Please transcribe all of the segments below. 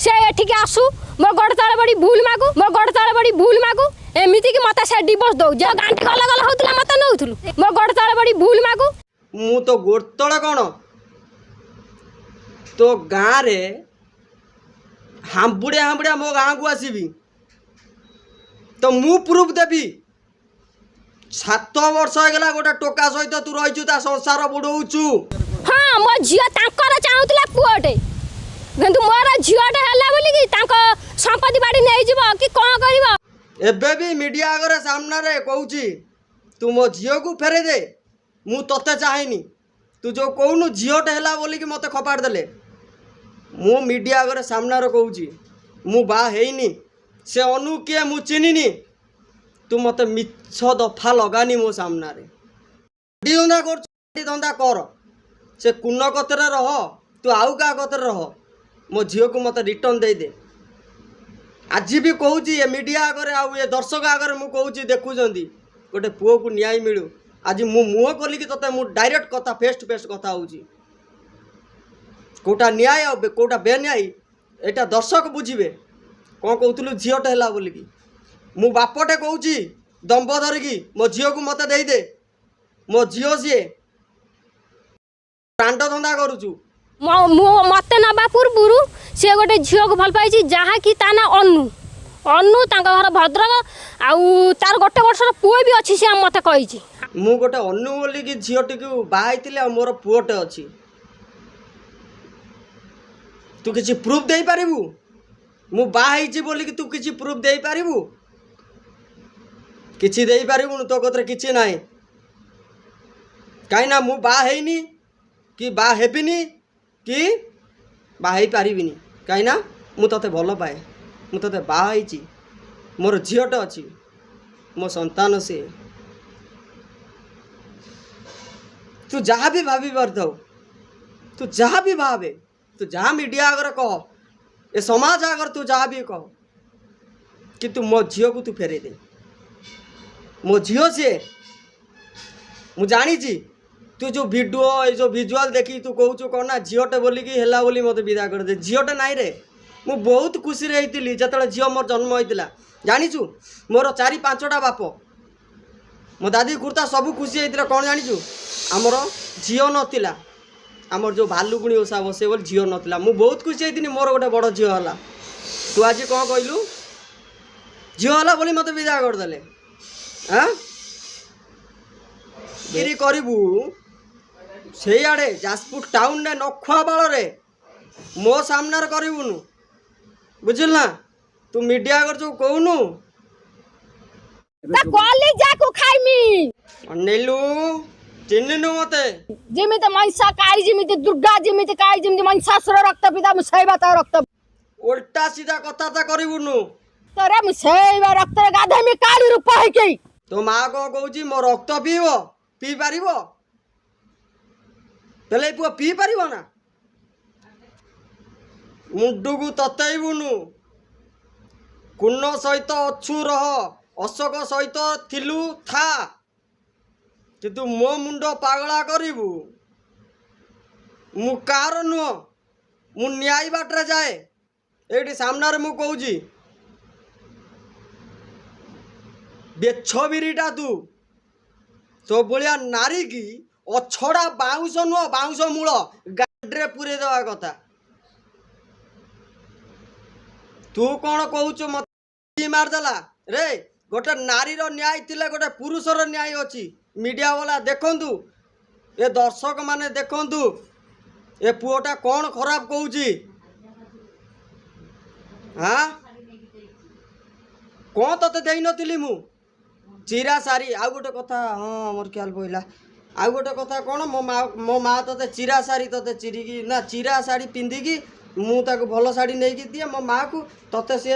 से एठिके आसू मोर गोड़ तले बड़ी भूल मागू मोर गोड़ तले बड़ी भूल मागू एमिति कि मते से डिवोर्स दो जे गांठी गला गला होतला मते नउथलु मोर गोड़ तले बड़ी भूल मागू मु तो गोड़ तले कोन तो गाँ रे हांबुड़िया हांबुड़िया मो गाँ को आसीबी तो मु प्रूफ देबी 7 वर्ष हो गला गोटा टोका सहित तू रहिचु ता संसार बुडौचु। हाँ मो झियो तांकर चाहुतला पुओटे किंतु मोर झियोटे हला बोली कि तांको संपत्ति बाड़ी नै जिवो कि कोन करिवो एबे भी मीडिया आगे सामना रे कहूची तू मो झियो को फेरे दे मु तते चाहेनी तू जो कहूनु झियोटे हला बोली कि मते खपाड़ देले मु मीडिया आगे सामना रे कहूची मु बा हेइनी से अनु के मु चिनिनी तू मते मिछ दफा लगानी मो सामना रे धंदा कर धंदा कर से कुन कतरे रह तू आउ का कतरे रह मो झियो को मते रिटर्न दे दे आज भी कहूँ ये मीडिया आगे आउ ये दर्शक आगे मुझे कहूँ देखुंट गोटे पुओ को न्याय मिलू आज मु मुह खोलिकी तोते मु डायरेक्ट कथा फेस टू फेस कथा हूँ कौटा न्याय कौटा बेन्याय यहाँ दर्शक बुझे कौन कहूलु झीटे है बोलिकी मु बापटे कहूँ दम्भ धरिकी मो झील को मत दे मो झील सी प्रांड धंदा करुचु मत नवा पूर्व सी गोटे झील को भल पाई जहाँ कि ता ना अनु अनु घर भद्रक आउ तार गोटे वर्षर पुओ भी अच्छी सी मत कही मु गोटे अनु बोलिकी झीटी को बाहर मोर पुओटे अच्छी तू किसी प्रूफ दे पारिबु मु बाहर बोलिकी तू किसी प्रूफ दे पारिबु किसी दे पारिबु तो कतरे किसी नाही कहीं ना मु बाहनी कि बाहेबिनी कि बाहई पारिबिनी कहीं ना मु तते भल पाए मु तते बाहई मोर झीटे अच्छी मो संतान से तू जहाँ भी भाभी पार तू जहाँ भी भावे तू जहाँ मीडिया आगे कह ए समाज आगे तू जहाँ भी कह कि तू मो झील को तू फेरे दे मो झील सी मु जानी तू जो वीडियो ये जो विजुअल देखी तू कहूँ कौन ना झीटे बोलिकी है बोली मत विदा कर दे झीटे नाई रे मु बहुत खुशी रही जो झील मोर जन्म होता जानीचु मोर 4-5टा बाप मो दादी कुर्ता सब खुशी होता कौन जानीचु आमर झील नाला आमर जो भालुकुणी ओषा बसे बोल झील नाला मु बहुत खुशी होती मोर गोटे बड़ झील है तू आज कौन कहलु झील है बोली मत विदा करदे हाँ गिरी करू से आड़े जाजपुर टाउन ने नखुआ बाल रे मो सामने करूनु बुझल ना तू मीडिया कर जो कहूनु जाको खाइमी अनेलु चिन्हनु मते जिमित महिषा काई जिमित दुर्गा जिमित काई जिमित महिषासुर रक्त पिता मुसैबा त रक्त उल्टा सीधा कथा ता करूनु तोरे मुसैबा रक्त गाधे में काली रूप है के तो मां को कहूची मो रक्त पीबो पी पारिबो पहले पुआ पी पारिबो ना मुंडू को ततैबुनु कुन्न सहित अच्छु रह अशोक सहित थिलु था किंतु मो मुंड पागला करिबु मु कार नुह मु न्याय बाटरे जाए एठी सामने मु कहूची बेछ बिरीटा तू तो भाया नारी की अछड़ा बाउंश नुह बाउंश मूल गाड्रे पूरे देवा कथा तू कौन कहूचु मत मारदेला रे गोटे नारी न्याय थिले गोटे पुरुषर न्याय अच्छी मीडिया वाला देखंतु ए दर्शक माने देखंतु ए पुओटा कौन खराब कहूची हाँ कौन तते देई नथिली मु चिरा सारी आउ गोटे कथा हाँ मोर ख्याल पड़ा आउ गोटे कथा कौन मो माँ ते चिरा साड़ी ते चिरिकी ना चिरा साड़ी पिंधिकी मुझे भल शाड़ी नहीं दिए मो माँ को ते सी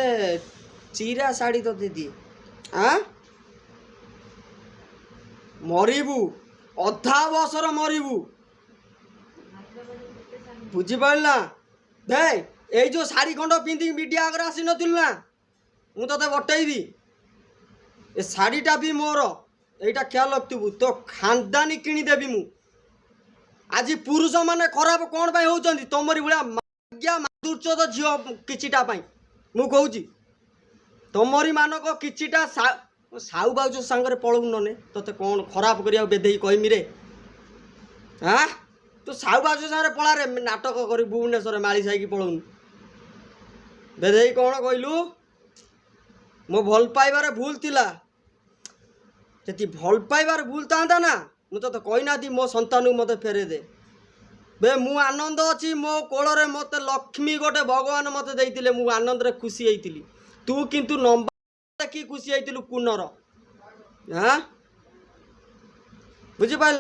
चिरा साड़ी ते दिए हाँ मरबू अधा बसर मरबू बुझीपार ना दे ये जो शाड़ी खंड पिंधिक मीडिया आगे आसी नु ना मुझे बटेबी ए शाड़ीटा भी मोर यहाँ ख्याल रखु तो खानदानी किदेवी मु आज पुरुष माने खराब कौन होती तुमरी भाया ତୁର୍ଛ ତ ଝିଅ କିଛିଟା ପାଇଁ ମୁଁ କହୁଛି ତମରି ମାନଙ୍କ କିଛିଟା ସାଉ ବାଉଜ ସାଙ୍ଗରେ ପଳଉ ନନେ ତତେ କ'ଣ ଖରାପ କରିବାକୁ ବେଧେଇ କହିମି ରେ ଆଁ ତୁ ସାଉ ବାଉଜ ସାଙ୍ଗରେ ପଳାରେ ନାଟକ କରି ଭୁବନେଶ୍ୱରରେ ମାଳି ସାଇକି ପଳଉନୁ ବେଧେଇ କ'ଣ କହିଲୁ ମୋ ଭଲ ପାଇବାରେ ଭୁଲ ଥିଲା ଯଦି ଭଲ ପାଇବାରେ ଭୁଲ ଥାନ୍ତା ନା ମୁଁ ତତେ କହିନାହାନ୍ତି ମୋ ସନ୍ତାନକୁ ମୋତେ ଫେରେଇ ଦେ ବେ ମୁଁ ଆନନ୍ଦ ଅଛି ମୋ କୋଳରେ ମୋତେ ଲକ୍ଷ୍ମୀ ଗୋଟେ ଭଗବାନ ମୋତେ ଦେଇଥିଲେ ମୁଁ ଆନନ୍ଦରେ ଖୁସି ହେଇଥିଲି ତୁ କିନ୍ତୁ ନମ୍ବର ଦେଖି ଖୁସି ହେଇଥିଲୁ କୁନର ହାଁ ବୁଝିପାରିଲ।